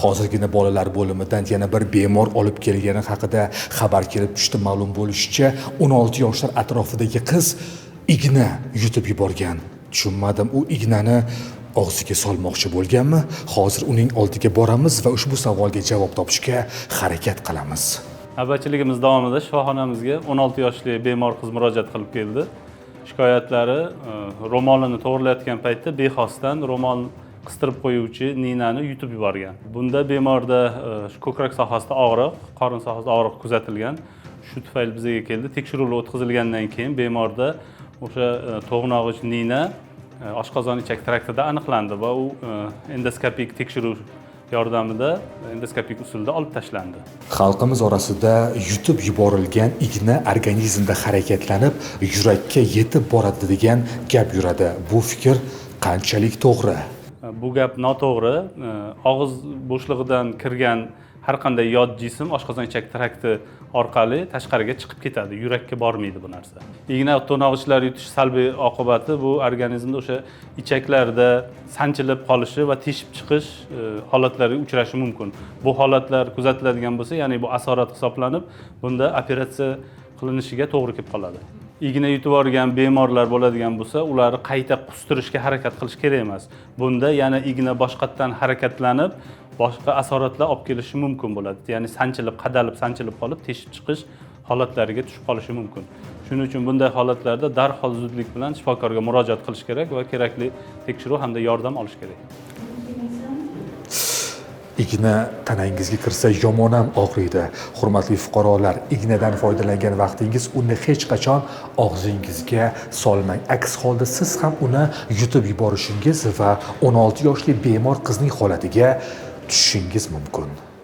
hozirgina bolalar bo'limidan yana bir bemor olib kelgani haqida xabar kelib tushdi. Ma'lum bo'lishicha, 16 yoshlar atrofidagi qiz igna yutib yuborgan. Tushunmadim, u ignani og'ziga solmoqchi bo'lganmi? Hozir uning oldiga boramiz va ushbu savolga javob topishga harakat qilamiz. Navbatchiligimiz davomida shifoxonamizga 16 yoshli bemor qiz murojaat qilib keldi. Shikoyatlari ro'molini to'g'rilayotgan paytda bexosdan ro'mol qistirib qo'yuvchi ninani yutib yuborgan. Bunda bemorda ko'krak sohasida og'riq, qorin sohasida og'riq kuzatilgan. Shu tufayli bizga keldi. Tekshiruvlar o'tkazilgandan keyin bemorda o'sha to'g'nog'ich nina oshqozon ichak traktida aniqlandi va u endoskopik tekshiruv yordamida endoskopik usulda olib tashlandi. Xalqimiz orasida yutib yuborilgan igna organizmda harakatlanib, yurakka yetib boradi degan gap yuradi. Bu fikr qanchalik to'g'ri? Bu gap noto'g'ri. Og'iz bo'shlig'idan kirgan har qanday yod jism oshqozon ichak trakti orqali tashqariga chiqib ketadi. Yurakka bormaydi bu narsa. Igna to'ng'ichlar yutish salbiy oqibati bu organizmda o'sha ichaklarda sanchilib qolishi va teshib chiqish holatlariga uchrashi mumkin. Bu holatlar kuzatiladigan bo'lsa, ya'ni bu asorat hisoblanib, bunda operatsiya qilinishiga to'g'ri kelib qoladi. Igna yutib yuborgan bemorlar bo'ladigan bo'lsa, ularni qayta qustirishga harakat qilish kerak emas. Bunda yana igna boshqatdan harakatlanib, boshqa asoratlar olib kelishi mumkin bo'ladi. Ya'ni sanchilib qolib, teshib chiqish holatlariga tushib qolishi mumkin. Shuning uchun bunday holatlarda darhol zudlik bilan shifokorga murojaat qilish kerak va kerakli tekshiruv hamda yordam olish kerak. Igna tanangizga kirsa yomon ham og'riydi. Hurmatli fuqarolar, ignadan foydalangan vaqtingiz uni hech qachon og'zingizga solmang. Aks holda siz ham uni yutib yuborishingiz va 16 yoshli bemor qizning holatiga tushishingiz mumkin.